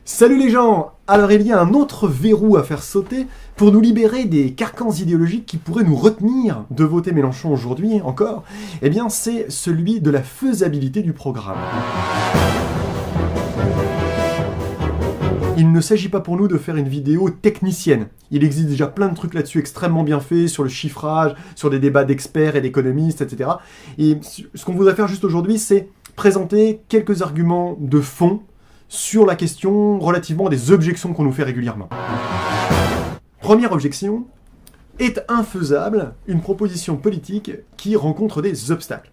Salut les gens! Alors il y a un autre verrou à faire sauter pour nous libérer des carcans idéologiques qui pourraient nous retenir de voter Mélenchon aujourd'hui encore. Eh bien c'est celui de la faisabilité du programme. Il ne s'agit pas pour nous de faire une vidéo technicienne. Il existe déjà plein de trucs là-dessus extrêmement bien faits, sur le chiffrage, sur des débats d'experts et d'économistes, etc. Et ce qu'on voudrait faire juste aujourd'hui, c'est présenter quelques arguments de fond sur la question relativement à des objections qu'on nous fait régulièrement. Première objection, est infaisable une proposition politique qui rencontre des obstacles.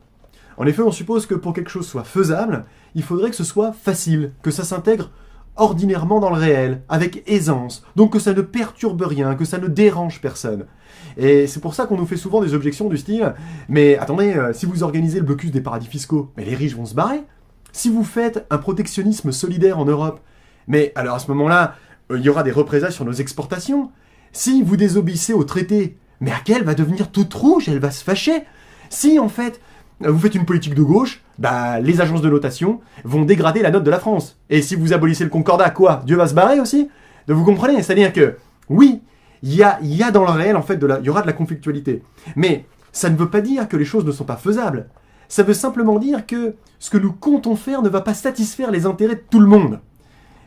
En effet, on suppose que pour quelque chose soit faisable, il faudrait que ce soit facile, que ça s'intègre ordinairement dans le réel, avec aisance, donc que ça ne perturbe rien, que ça ne dérange personne. Et c'est pour ça qu'on nous fait souvent des objections du style « Mais attendez, si vous organisez le blocus des paradis fiscaux, mais les riches vont se barrer. Si vous faites un protectionnisme solidaire en Europe, mais alors à ce moment-là, il y aura des représailles sur nos exportations. Si vous désobéissez au traité, Merkel va devenir toute rouge, elle va se fâcher. Si en fait, vous faites une politique de gauche, les agences de notation vont dégrader la note de la France. Et si vous abolissez le Concordat, quoi? Dieu va se barrer aussi? Donc vous comprenez? C'est-à-dire que, oui, il y a dans le réel, en fait, il y aura de la conflictualité. Mais ça ne veut pas dire que les choses ne sont pas faisables. Ça veut simplement dire que ce que nous comptons faire ne va pas satisfaire les intérêts de tout le monde.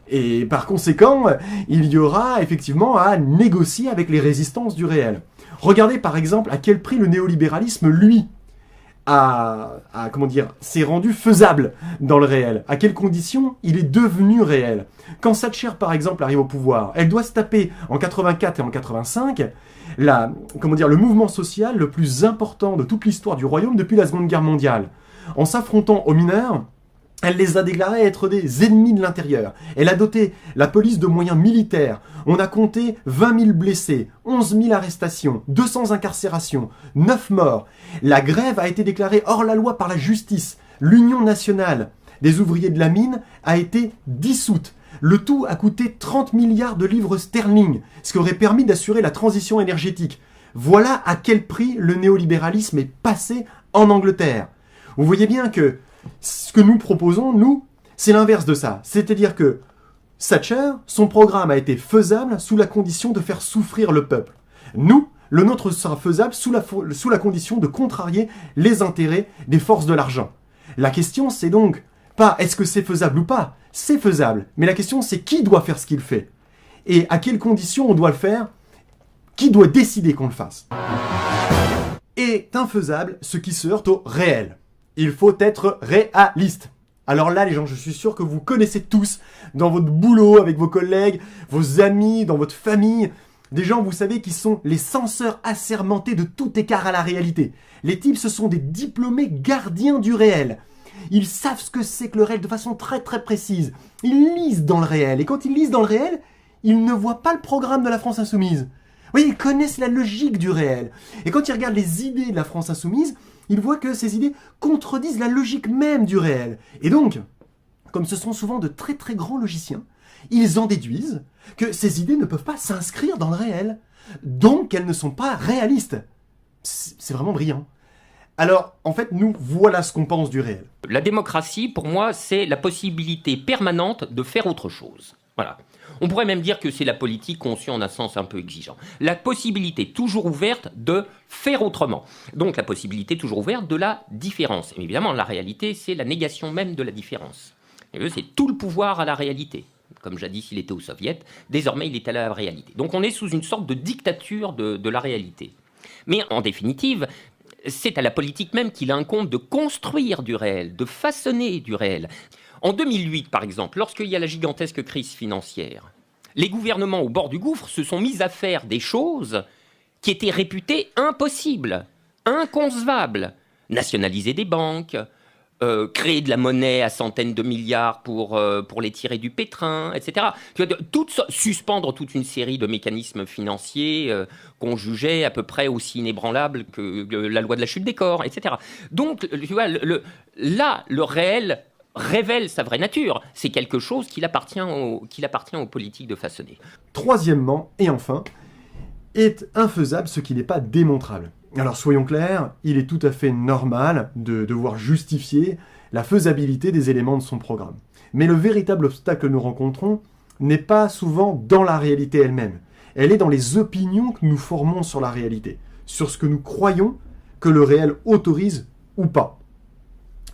Et par conséquent, il y aura effectivement à négocier avec les résistances du réel. Regardez par exemple à quel prix le néolibéralisme, lui, s'est rendu faisable dans le réel. À quelles conditions il est devenu réel. Quand Thatcher, par exemple, arrive au pouvoir, elle doit se taper en 84 et en 85 le mouvement social le plus important de toute l'histoire du royaume depuis la Seconde Guerre mondiale. En s'affrontant aux mineurs, elle les a déclarés être des ennemis de l'intérieur. Elle a doté la police de moyens militaires. On a compté 20 000 blessés, 11 000 arrestations, 200 incarcérations, 9 morts. La grève a été déclarée hors la loi par la justice. L'Union nationale des ouvriers de la mine a été dissoute. Le tout a coûté 30 milliards de livres sterling, ce qui aurait permis d'assurer la transition énergétique. Voilà à quel prix le néolibéralisme est passé en Angleterre. Vous voyez bien que ce que nous proposons, nous, c'est l'inverse de ça. C'est-à-dire que Thatcher, son programme a été faisable sous la condition de faire souffrir le peuple. Nous, le nôtre sera faisable sous la condition de contrarier les intérêts des forces de l'argent. La question, c'est donc pas est-ce que c'est faisable ou pas. C'est faisable. Mais la question, c'est qui doit faire ce qu'il fait. Et à quelles conditions on doit le faire. Qui doit décider qu'on le fasse. Est infaisable ce qui se heurte au réel. Il faut être réaliste. Alors là, les gens, je suis sûr que vous connaissez tous, dans votre boulot, avec vos collègues, vos amis, dans votre famille, des gens, vous savez, qui sont les censeurs assermentés de tout écart à la réalité. Les types, ce sont des diplômés gardiens du réel. Ils savent ce que c'est que le réel de façon très très précise. Ils lisent dans le réel. Et quand ils lisent dans le réel, ils ne voient pas le programme de la France Insoumise. Oui, ils connaissent la logique du réel. Et quand ils regardent les idées de la France Insoumise, ils voient que ces idées contredisent la logique même du réel. Et donc, comme ce sont souvent de très très grands logiciens, ils en déduisent que ces idées ne peuvent pas s'inscrire dans le réel. Donc, qu'elles ne sont pas réalistes. C'est vraiment brillant. Alors, en fait, nous, voilà ce qu'on pense du réel. La démocratie, pour moi, c'est la possibilité permanente de faire autre chose. Voilà. On pourrait même dire que c'est la politique conçue en un sens un peu exigeant. La possibilité toujours ouverte de faire autrement. Donc la possibilité toujours ouverte de la différence. Et évidemment, la réalité, c'est la négation même de la différence. Et c'est tout le pouvoir à la réalité. Comme jadis, il était aux soviets, désormais, il est à la réalité. Donc on est sous une sorte de dictature de la réalité. Mais en définitive, c'est à la politique même qu'il incombe de construire du réel, de façonner du réel. En 2008, par exemple, lorsqu'il y a la gigantesque crise financière, les gouvernements au bord du gouffre se sont mis à faire des choses qui étaient réputées impossibles, inconcevables. Nationaliser des banques, créer de la monnaie à centaines de milliards pour les tirer du pétrin, etc. Suspendre toute une série de mécanismes financiers qu'on jugeait à peu près aussi inébranlables que la loi de la chute des corps, etc. Donc, tu vois, le réel révèle sa vraie nature. C'est quelque chose qu'il appartient aux politiques de façonner. Troisièmement, et enfin, est infaisable ce qui n'est pas démontrable. Alors soyons clairs, il est tout à fait normal de devoir justifier la faisabilité des éléments de son programme. Mais le véritable obstacle que nous rencontrons n'est pas souvent dans la réalité elle-même. Elle est dans les opinions que nous formons sur la réalité, sur ce que nous croyons que le réel autorise ou pas.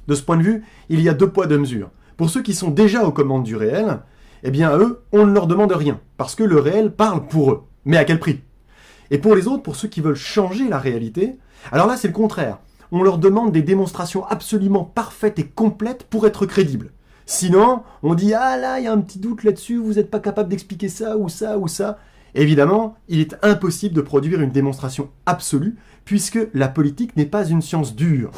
De ce point de vue, il y a 2 poids 2 mesures. Pour ceux qui sont déjà aux commandes du réel, eh bien eux, on ne leur demande rien, parce que le réel parle pour eux. Mais à quel prix? Et pour les autres, pour ceux qui veulent changer la réalité, alors là c'est le contraire. On leur demande des démonstrations absolument parfaites et complètes pour être crédibles. Sinon, on dit « Ah là, il y a un petit doute là-dessus, vous n'êtes pas capable d'expliquer ça ou ça ou ça ». Évidemment, il est impossible de produire une démonstration absolue, puisque la politique n'est pas une science dure.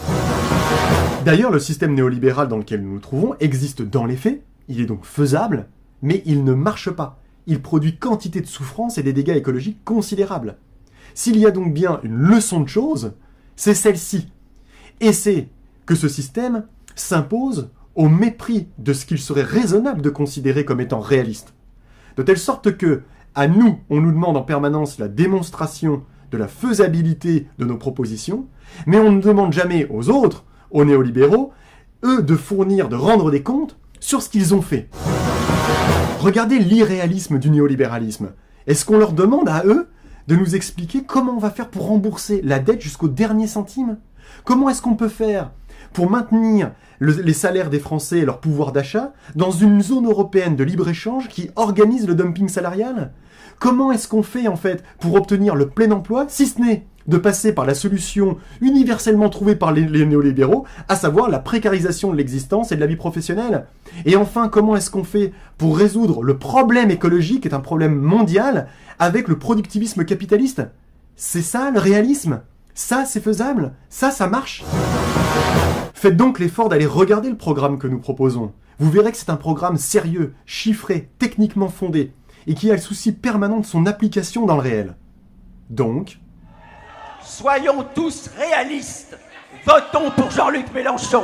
D'ailleurs, le système néolibéral dans lequel nous nous trouvons existe dans les faits, il est donc faisable, mais il ne marche pas. Il produit quantité de souffrance et des dégâts écologiques considérables. S'il y a donc bien une leçon de choses, c'est celle-ci. Et c'est que ce système s'impose au mépris de ce qu'il serait raisonnable de considérer comme étant réaliste. De telle sorte que, à nous, on nous demande en permanence la démonstration de la faisabilité de nos propositions, mais on ne demande jamais aux autres, aux néolibéraux, eux de rendre des comptes sur ce qu'ils ont fait. Regardez l'irréalisme du néolibéralisme. Est-ce qu'on leur demande à eux de nous expliquer comment on va faire pour rembourser la dette jusqu'au dernier centime? Comment est-ce qu'on peut faire pour maintenir les salaires des Français et leur pouvoir d'achat dans une zone européenne de libre-échange qui organise le dumping salarial? Comment est-ce qu'on fait en fait pour obtenir le plein emploi, si ce n'est de passer par la solution universellement trouvée par les néolibéraux, à savoir la précarisation de l'existence et de la vie professionnelle? Et enfin, comment est-ce qu'on fait pour résoudre le problème écologique, qui est un problème mondial, avec le productivisme capitaliste? C'est ça le réalisme? Ça, c'est faisable? Ça marche? Faites donc l'effort d'aller regarder le programme que nous proposons. Vous verrez que c'est un programme sérieux, chiffré, techniquement fondé, et qui a le souci permanent de son application dans le réel. Donc, soyons tous réalistes. Votons pour Jean-Luc Mélenchon.